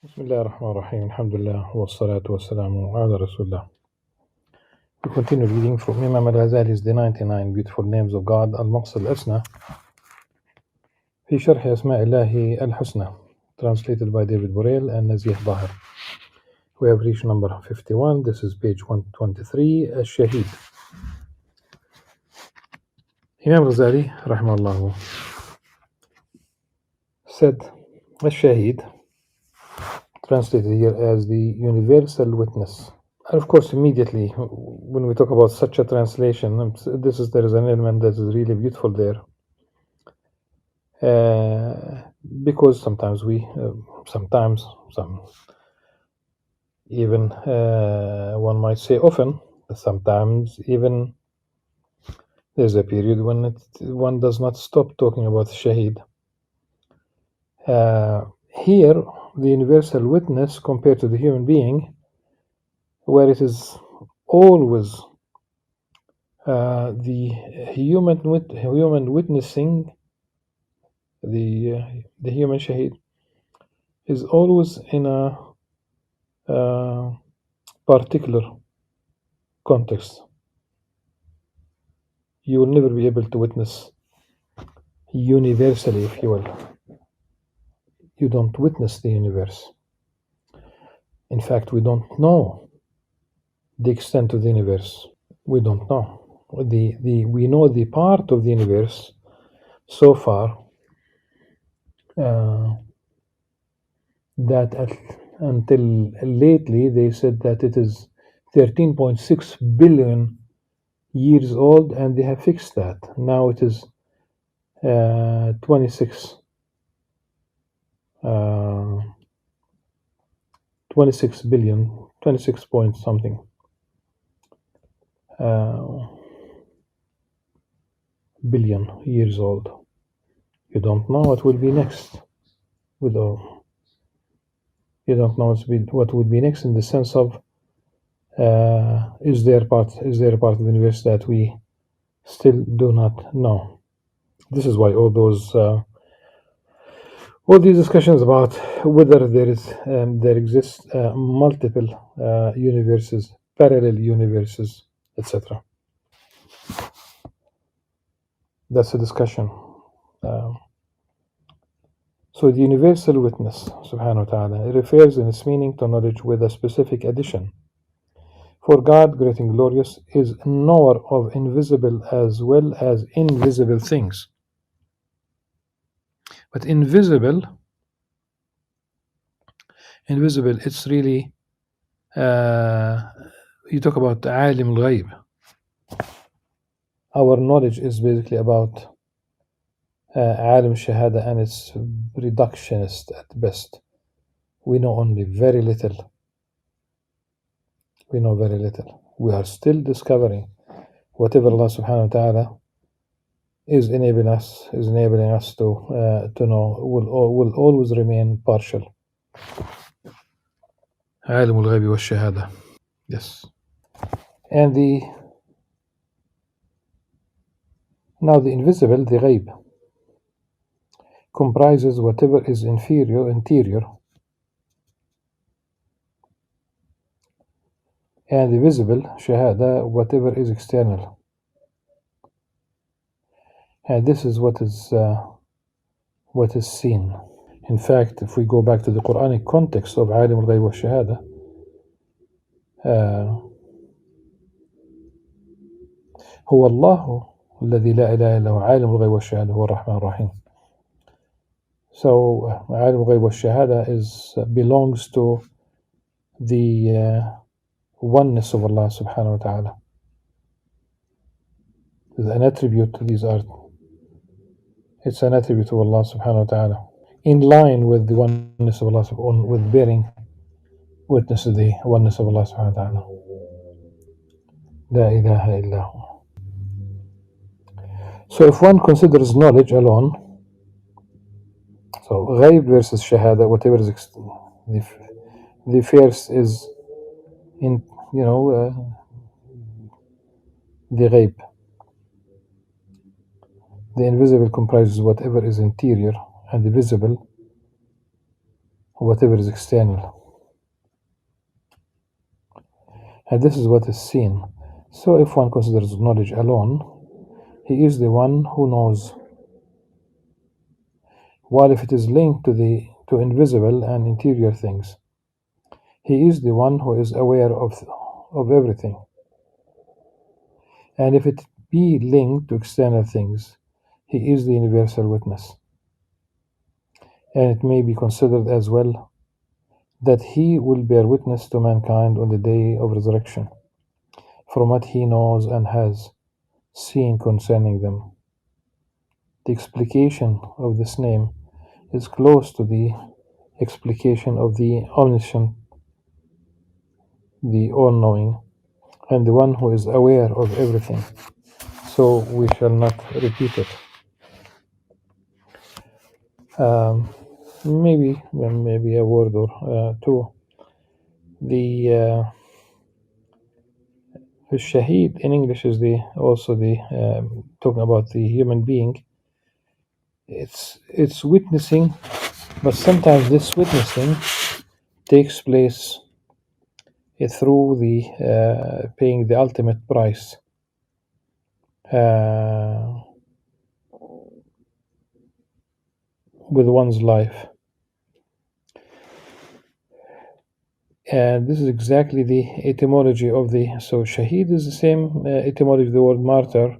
Bismillah ar-Rahman ar-Rahim. Alhamdulillah wa salatu wa salamu ala Rasulullah. We continue reading from Imam Al-Ghazali's The 99 Beautiful Names of God Al-Maqsad Al-Asna في شرح أسماء الله الحسنى, translated by David Borel and Nazih Bahar. We have reached number 51. This is page 123. Al-Shahid. Imam Ghazali rahimahullah said, Al-Shahid, translated here as the universal witness. And of course, immediately when we talk about such a translation, there is an element that is really beautiful there, because sometimes even one might say often, sometimes even there's a period when one does not stop talking about Shaheed. Here, the universal witness compared to the human being, where it is always the human witnessing, the human shaheed is always in a particular context. You will never be able to witness universally, if you will. You don't witness the universe. In fact, we don't know the extent of the universe. We don't know. We know the part of the universe so far that until lately they said that it is 13.6 billion years old, and they have fixed that. Now it is 26 billion, 26 point something billion years old. You don't know what will be next. You don't know what will be next in the sense of is there a part of the universe that we still do not know. This is why all these discussions about whether there exists multiple universes, parallel universes, etc. That's a discussion. So the universal witness, subhanahu wa ta'ala, refers in its meaning to knowledge with a specific addition. For God, great and glorious, is knower of invisible as well as invisible things. But invisible, it's really, you talk about alim al-ghayb. Our knowledge is basically about alim shahada, and it's reductionist at best. We know only very little. We know very little. We are still discovering whatever Allah subhanahu wa ta'ala is enabling us to know will always remain partial. عالم الغيب والشهادة. Yes. And now the invisible, the ghaib, comprises whatever is interior, and the visible, shahada, whatever is external. And this is what is seen. In fact, if we go back to the Quranic context of عالم الغيب والشهادة, هو الله الذي لا إله إلا هو عالم الغيب والشهادة هو الرحمن الرحيم. So عالم الغيب والشهادة belongs to the oneness of Allah subhanahu wa ta'ala. It's an attribute to these art. It's an attribute of Allah subhanahu wa ta'ala, in line with the oneness of Allah, with bearing witness to the oneness of Allah subhanahu wa ta'ala. La ilaha illahu. So if one considers knowledge alone, so ghaib versus shahada, whatever is the first is in the ghaib. The invisible comprises whatever is interior, and the visible whatever is external. And this is what is seen. So if one considers knowledge alone, he is the one who knows. While if it is linked to invisible and interior things, he is the one who is aware of everything. And if it be linked to external things, he is the universal witness. And it may be considered as well that he will bear witness to mankind on the day of resurrection, from what he knows and has seen concerning them. The explication of this name is close to the explication of the omniscient, the all-knowing, and the one who is aware of everything. So we shall not repeat it. Maybe a word or two. The shaheed in English is also the talking about the human being. It's witnessing, but sometimes this witnessing takes place through the paying the ultimate price. With one's life. And this is exactly the etymology of so shaheed is the same etymology of the word martyr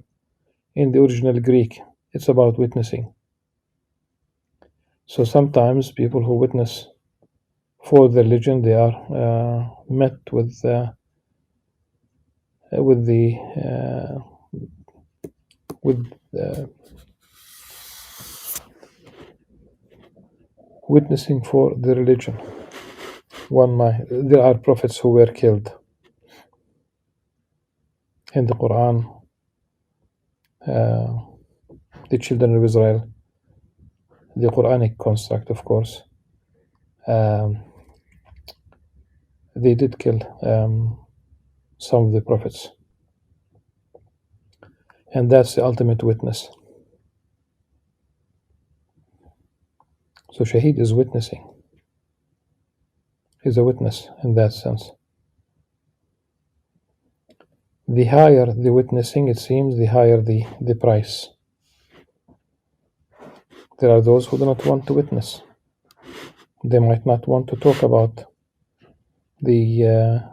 in the original Greek. It's about witnessing. So sometimes people who witness for the religion, they are met with the witnessing for the religion. There are prophets who were killed in the Quran. The children of Israel, the Quranic construct, of course, they did kill some of the prophets, and that's the ultimate witness. So shaheed is witnessing. He's a witness in that sense. The higher the witnessing, it seems, the higher the price. There are those who do not want to witness. They might not want to talk about the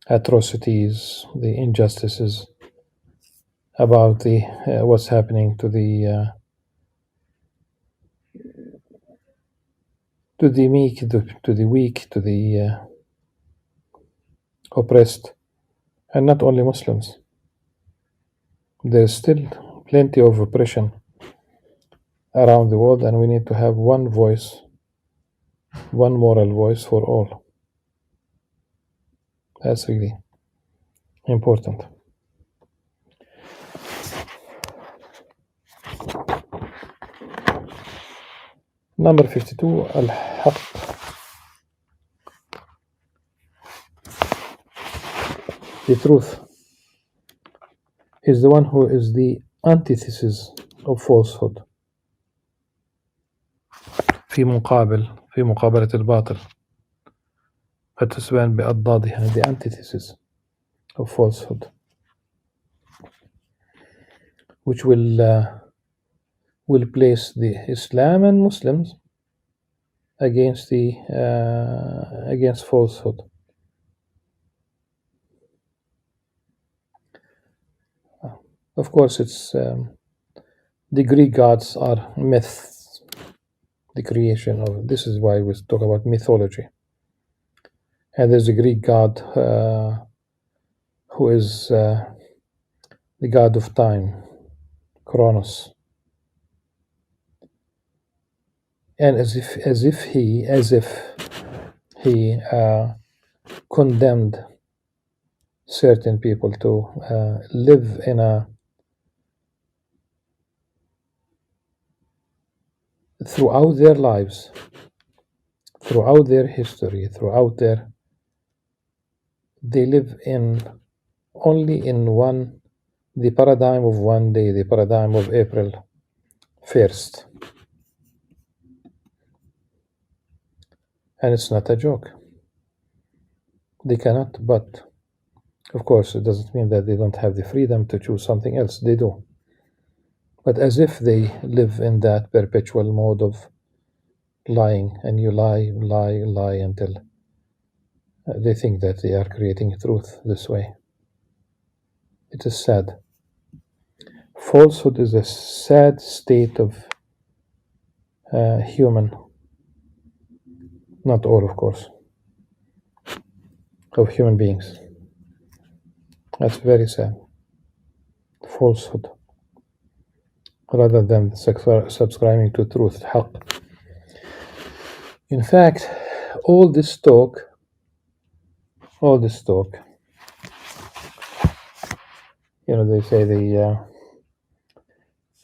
atrocities, the injustices, about the what's happening to the meek, to the weak, to the oppressed, and not only Muslims. There's still plenty of oppression around the world, and we need to have one voice, one moral voice for all. That's really important. Number 52, Al-Haq. The truth is the one who is the antithesis of falsehood. في مقابلة الباطل فتسبان بأضدادها, the antithesis of falsehood, which will place the Islam and Muslims against against falsehood. Of course, it's the Greek gods are myths, the creation of. This is why we talk about mythology. And there's a Greek god who is the god of time, Kronos. And as if he condemned certain people to live in throughout their lives, throughout their history, they live only in the paradigm of one day, the paradigm of April 1st. and it's not a joke. They cannot, but of course, it doesn't mean that they don't have the freedom to choose something else. They do. But as if they live in that perpetual mode of lying, and you lie, lie, lie until they think that they are creating truth this way. It is sad. Falsehood is a sad state of human, not all, of course, of human beings. That's very sad. Falsehood, rather than subscribing to truth, haqq. In fact, all this talk, they say they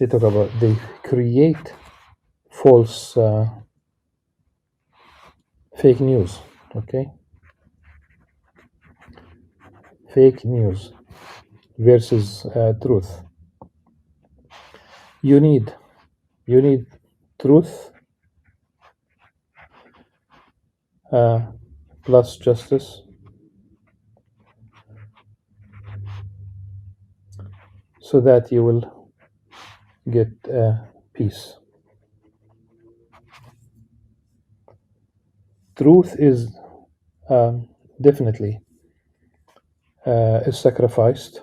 talk about, they create false fake news, okay? Fake news versus truth. You need truth plus justice, so that you will get peace. Truth is definitely is sacrificed.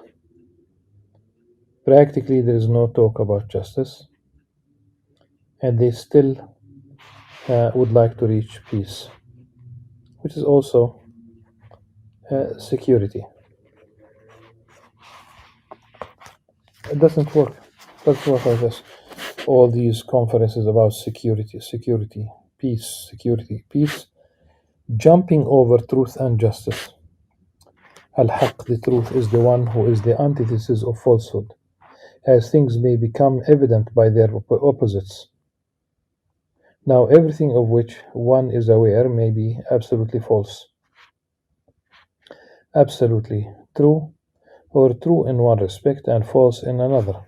Practically, there is no talk about justice, and they still would like to reach peace, which is also security. It doesn't work. It doesn't work like this. All these conferences about security, peace, jumping over truth and justice. Al-Haq, the truth, is the one who is the antithesis of falsehood, as things may become evident by their opposites. Now, everything of which one is aware may be absolutely false, absolutely true, or true in one respect and false in another.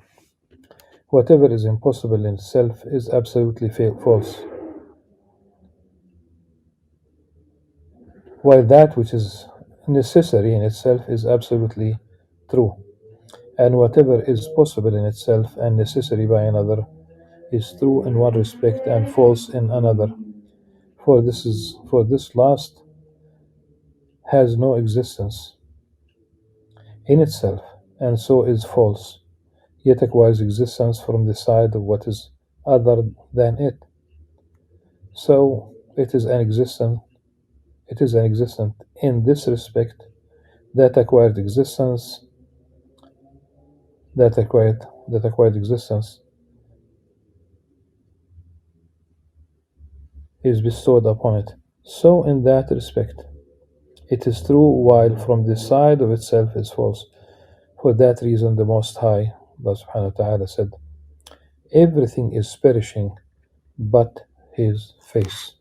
Whatever is impossible in itself is absolutely false, while that which is necessary in itself is absolutely true, and whatever is possible in itself and necessary by another is true in one respect and false in another. For this last has no existence in itself, and so is false, yet acquires existence from the side of what is other than it. So it is an existent in this respect. That acquired existence is bestowed upon it. So in that respect it is true, while from the side of itself is false. For that reason the Most High, Allah subhanahu wa ta'ala, said, everything is perishing but His face.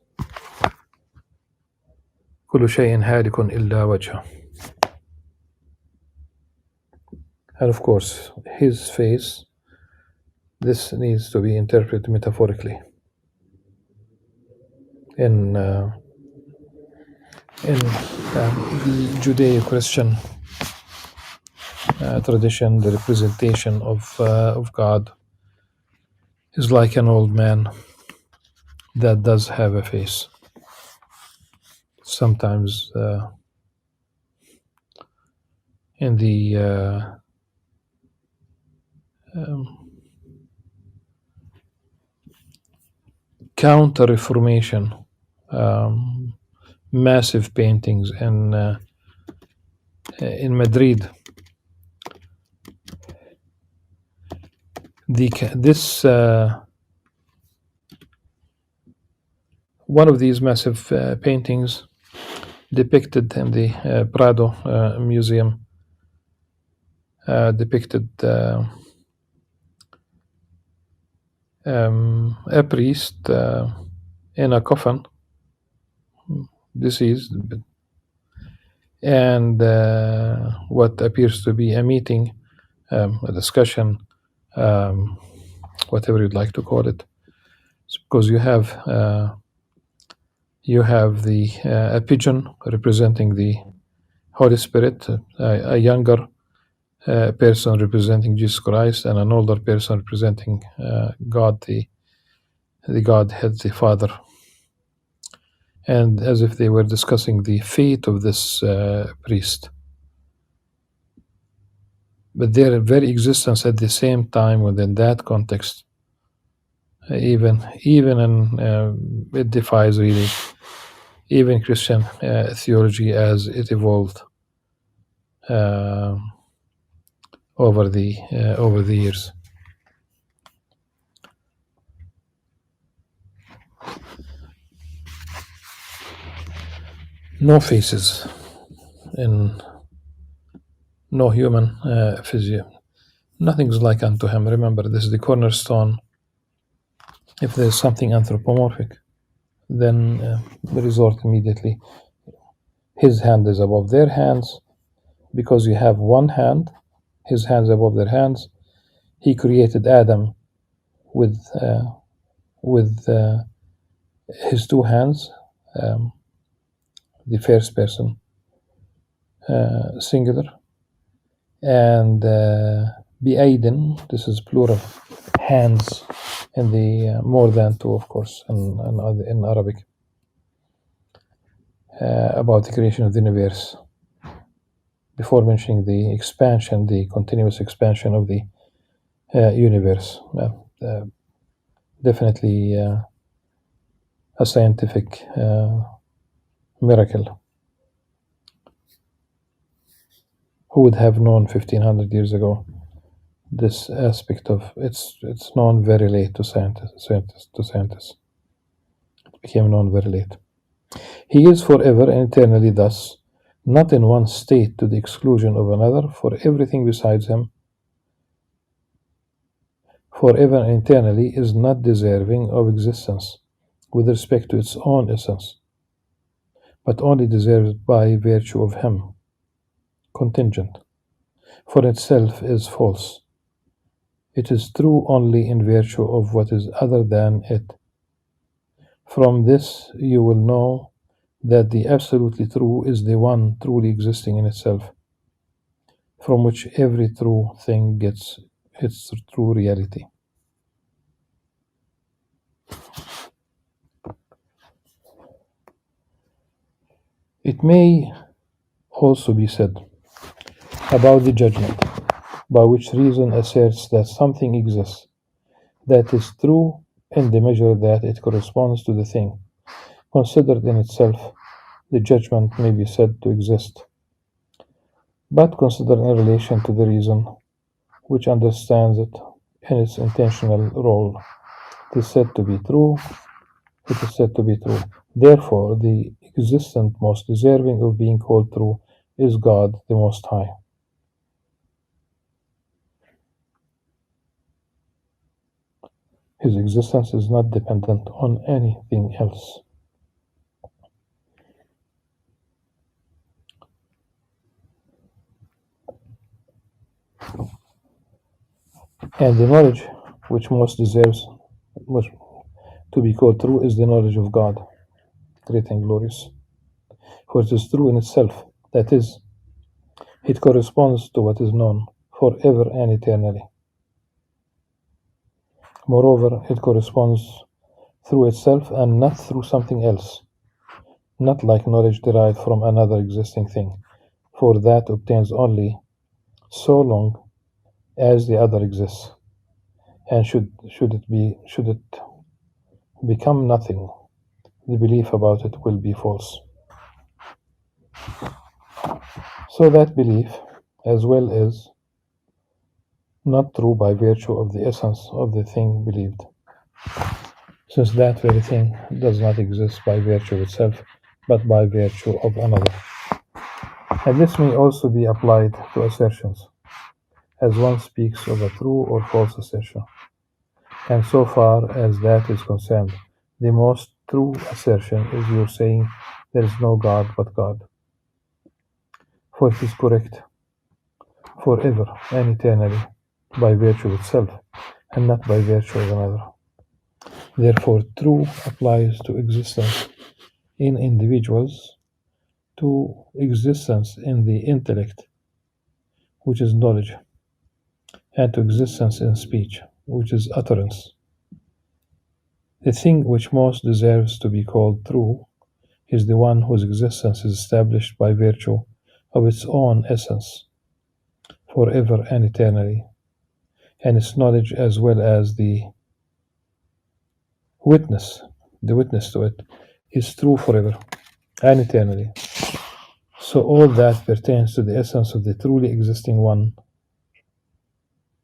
كل شيء هالك إلا وجهه. And of course, His face, this needs to be interpreted metaphorically. In the Judeo-Christian tradition, the representation of God is like an old man that does have a face. Sometimes in the Counter-Reformation, massive paintings in Madrid. One of these massive paintings depicted in the Prado Museum depicted a priest in a coffin, deceased, and what appears to be a meeting, a discussion, whatever you'd like to call it. It's because you You have a pigeon representing the Holy Spirit, a younger person representing Jesus Christ, and an older person representing God, the Godhead, the Father. And as if they were discussing the fate of this priest. But their very existence at the same time within that context, even in it defies really even Christian theology as it evolved over the years. No faces in no human physio. Nothing's like unto him. Remember, this is the cornerstone. If there's something anthropomorphic, then we resort immediately. His hand is above their hands because you have one hand, his hands above their hands. He created Adam with his two hands, the first person, singular, and بأيدٍ, this is plural, hands, in the more than two, of course, in Arabic, about the creation of the universe, before mentioning the expansion, the continuous expansion of the universe. Definitely a scientific miracle. Who would have known 1500 years ago this aspect of it's known very late to scientists. It became known very late. He is forever and eternally thus, not in one state to the exclusion of another, for everything besides him, forever and eternally is not deserving of existence with respect to its own essence, but only deserves by virtue of him, contingent, for itself is false. It is true only in virtue of what is other than it. From this you will know that the absolutely true is the one truly existing in itself, from which every true thing gets its true reality. It may also be said about the judgment, by which reason asserts that something exists that is true in the measure that it corresponds to the thing. Considered in itself, the judgment may be said to exist, but considered in relation to the reason, which understands it in its intentional role, it is said to be true. Therefore, the existent most deserving of being called true is God the Most High. His existence is not dependent on anything else. And the knowledge which most deserves to be called true is the knowledge of God, great and glorious. For it is true in itself, that is, it corresponds to what is known forever and eternally. Moreover, it corresponds through itself and not through something else, not like knowledge derived from another existing thing, for that obtains only so long as the other exists, and should it become nothing, the belief about it will be false. So that belief, as well, is not true by virtue of the essence of the thing believed, since that very thing does not exist by virtue of itself, but by virtue of another. And this may also be applied to assertions, as one speaks of a true or false assertion. And so far as that is concerned, the most true assertion is your saying there is no God but God. For it is correct forever and eternally by virtue of itself, and not by virtue of another. Therefore, true applies to existence in individuals to existence in the intellect, which is knowledge, and to existence in speech, which is utterance. The thing which most deserves to be called true is the one whose existence is established by virtue of its own essence, forever and eternally, and its knowledge as well as witness, the witness to it, is true forever and eternally. So all that pertains to the essence of the truly existing one,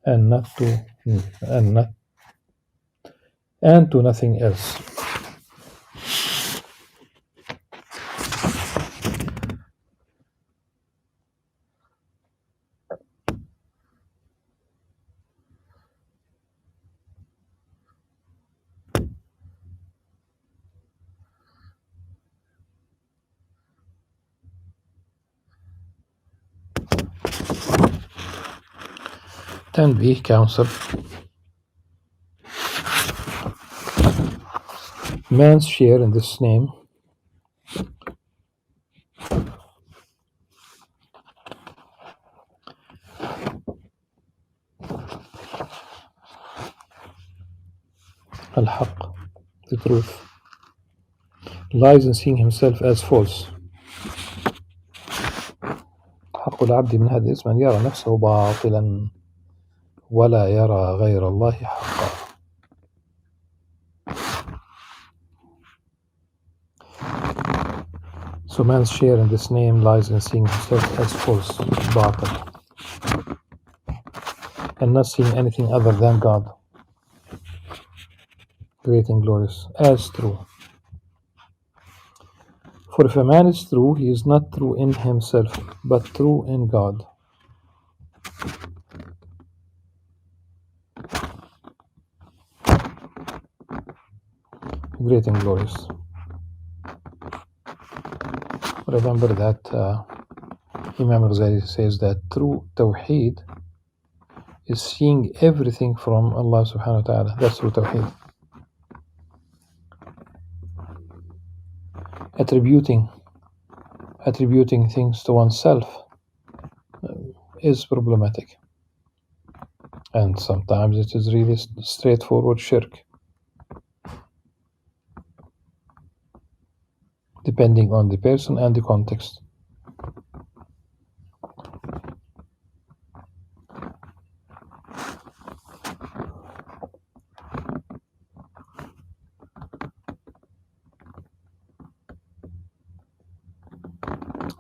and not to and not and to nothing else. تنبيه counsel. Man's share in this name الحق, the truth, lies in seeing himself as false. حق العبد من هذا الاسم أن يرى نفسه باطلا ولا يرى غير الله حقا. So man's share in this name lies in seeing himself as false, باطل, and not seeing anything other than God, great and glorious, as true. For if a man is true, he is not true in himself, but true in God. Great and glorious. Remember that Imam Al-Ghazali says that true Tawheed is seeing everything from Allah subhanahu wa ta'ala. That's true Tawheed. Attributing things to oneself is problematic. And sometimes it is really straightforward shirk, depending on the person and the context.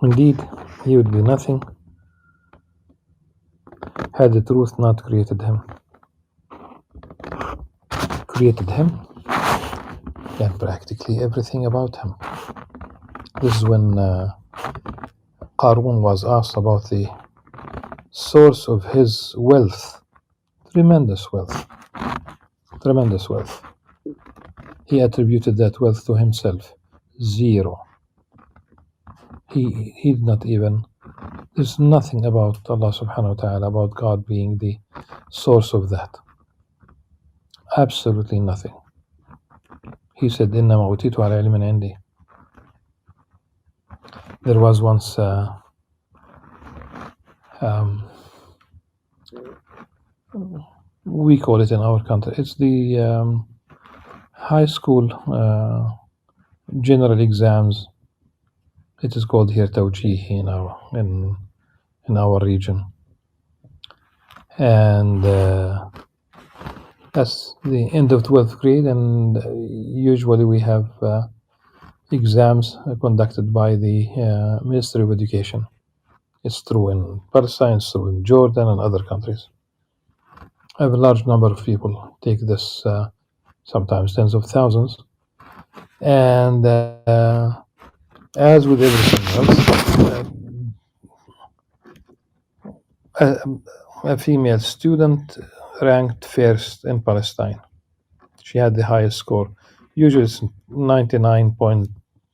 Indeed, he would be nothing had the truth not created him. Created him and practically everything about him. This is when Qarun was asked about the source of his wealth. Tremendous wealth. He attributed that wealth to himself. Zero. He did not even. There's nothing about Allah subhanahu wa ta'ala, about God being the source of that. Absolutely nothing. He said, إِنَّمَا أُوتِيتُ عَلَى عِلْمٍ عِنْدِي. There was once we call it in our country, it's the high school general exams. It is called here Tawjih in our region. And that's the end of 12th grade, and usually we have exams conducted by the Ministry of Education. It's true in Palestine, it's true in Jordan and other countries. I have a large number of people take this, sometimes tens of thousands. And as with everything else, a female student ranked first in Palestine. She had the highest score. Usually it's 99.9,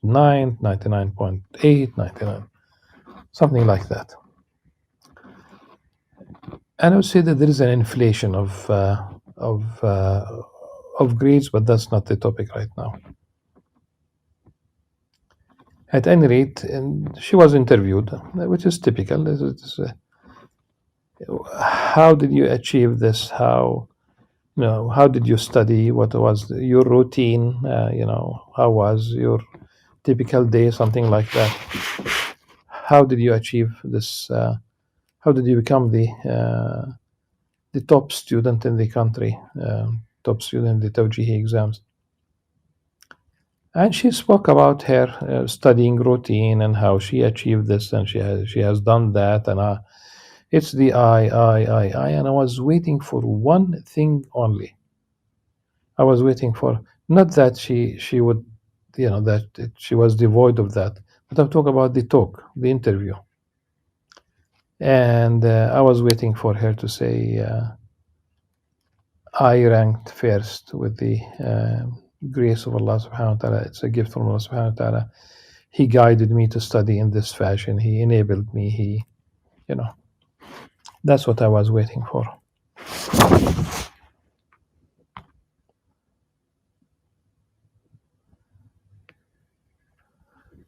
99.8, 99, something like that. And I would say that there is an inflation of grades, but that's not the topic right now. At any rate, she was interviewed, which is typical. How did you achieve this? How did you study? What was your routine? How was your typical day? Something like that. How did you achieve this? How did you become the top student in the country, top student in the Tawjihi exams? And she spoke about her studying routine and how she achieved this, and she has done that, and it's the I, and I was waiting for one thing only. I was waiting for, not that she would, she was devoid of that, but I'm talking about the talk, the interview, and I was waiting for her to say, I ranked first with the grace of Allah subhanahu wa ta'ala. It's a gift from Allah subhanahu wa ta'ala. He guided me to study in this fashion. He enabled me. That's what I was waiting for.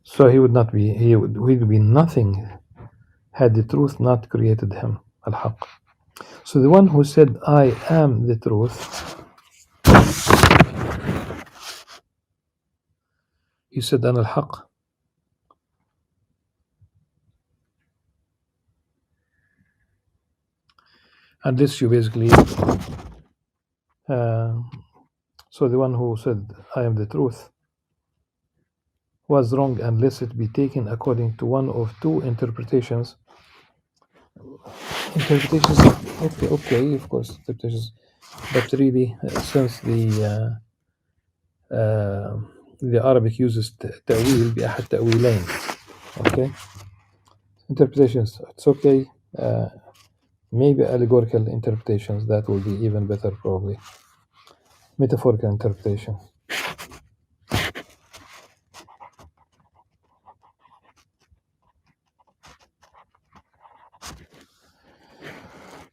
So he would be nothing had the truth not created him. Al-Haq. So the one who said, I am the truth, he said, Ana al-Haq. And this you basically, so the one who said, I am the truth, was wrong unless it be taken according to one of two interpretations. Okay, of course, interpretations. But really, since the Arabic uses ta'wil بأحد تأويلين, okay? Interpretations, it's okay. Maybe allegorical interpretations, that will be even better probably. Metaphorical interpretation.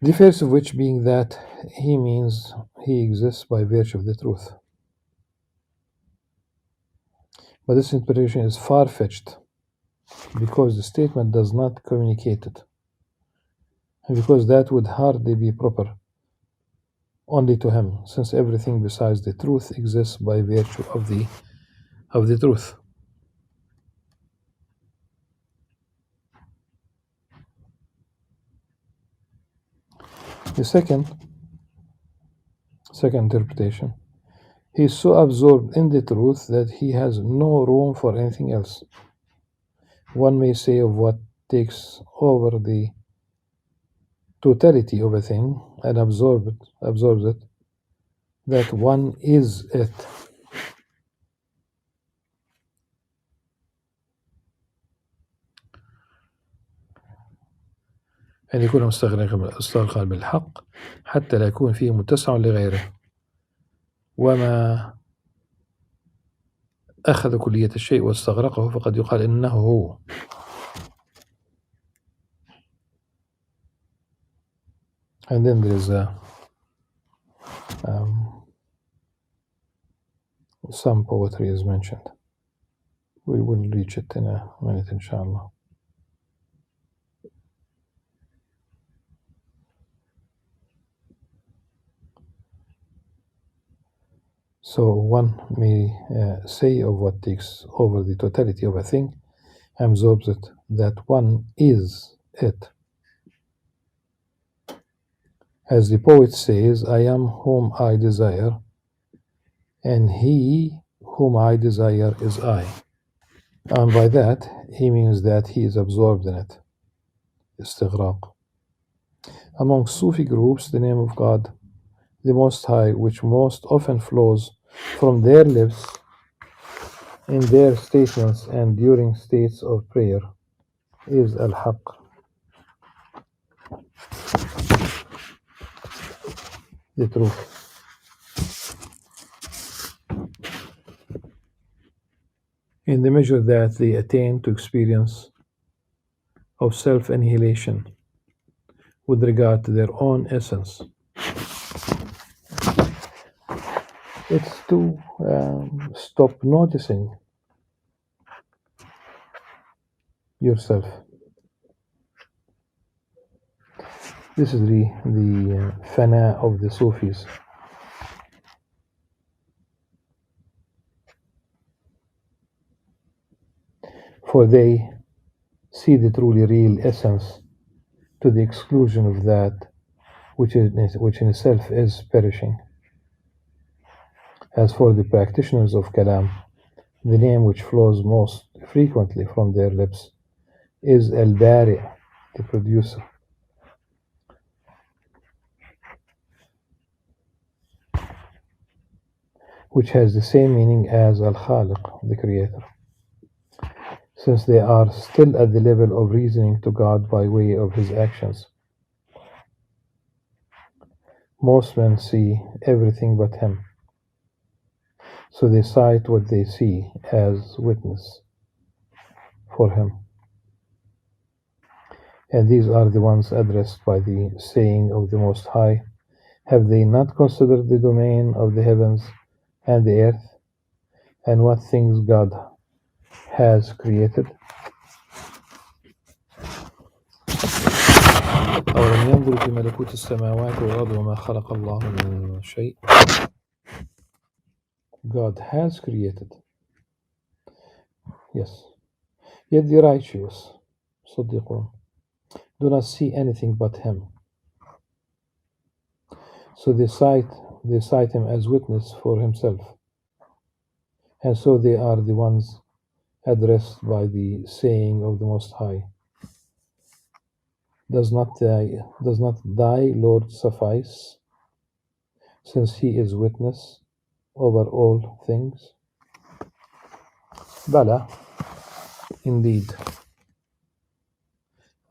The first of which being that he means he exists by virtue of the truth. But this interpretation is far-fetched because the statement does not communicate it, and because that would hardly be proper only to him, since everything besides the truth exists by virtue of the truth. The second interpretation, he is so absorbed in the truth that he has no room for anything else. One may say of what takes over the totality of a thing and absorbs it, that one is it. أن يكون مستغرقا بالحق حتى لا يكون فيه متسع لغيره، وما أخذ كلية الشيء واستغرقه فقد يقال إنه هو. And then there is some poetry is mentioned. We will reach it in a minute, inshallah. So one may say of what takes over the totality of a thing, absorbs it, that one is it. As the poet says, I am whom I desire, and he whom I desire is I. And by that, he means that he is absorbed in it. Istighraq. Among Sufi groups, the name of God, the Most High, which most often flows from their lips in their statements and during states of prayer, is Al-Haq. The truth. In the measure that they attain to experience of self-annihilation with regard to their own essence. It's to stop noticing yourself. This is the fana of the Sufis. For they see the truly real essence to the exclusion of that which in itself is perishing. As for the practitioners of Kalam, the name which flows most frequently from their lips is Al-Bari, the producer, which has the same meaning as Al-Khaliq, the creator. Since they are still at the level of reasoning to God by way of his actions, most men see everything but him. So they cite what they see as witness for him. And these are the ones addressed by the saying of the Most High, have they not considered the domain of the heavens and the earth, and what things God has created? أولم ينظروا في ملكوت السماوات والأرض وما خلق الله من شيء. God has created. Yes. Yet the righteous, صديقون, do not see anything but him. So they cite him as witness for himself. And so they are the ones addressed by the saying of the Most High. Does not thy Lord suffice, since he is witness over all things? Bala, indeed.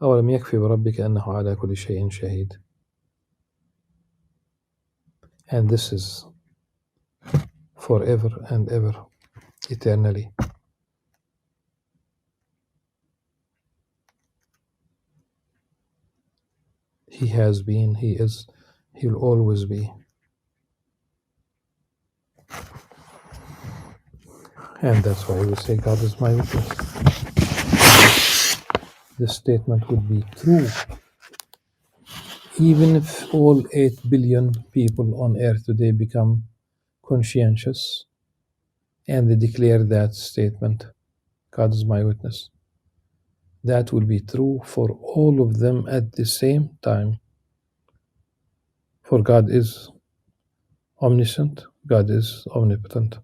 أولم يكفي بربك أنه على كل شيء شهيد. And this is forever and ever, eternally. He has been, he is, he will always be. And that's why we say God is my witness. This statement would be true even if all 8 billion people on earth today become conscientious and they declare that statement, God is my witness. That will be true for all of them at the same time. For God is omniscient, God is omnipotent.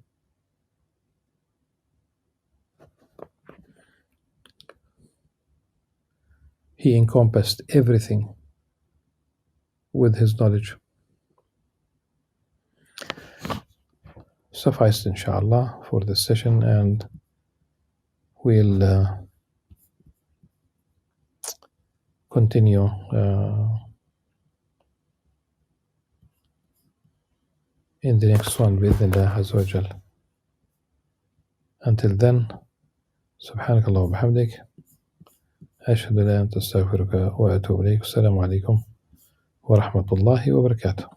He encompassed everything with his knowledge. Sufficed, inshallah, for this session, and we'll continue in the next one بإذن Azza wa Jal. Until then, سبحانك اللهم وبحمدك أشهد أن لا إله إلا أنت أستغفرك وأتوب إليك. السلام عليكم ورحمة الله وبركاته.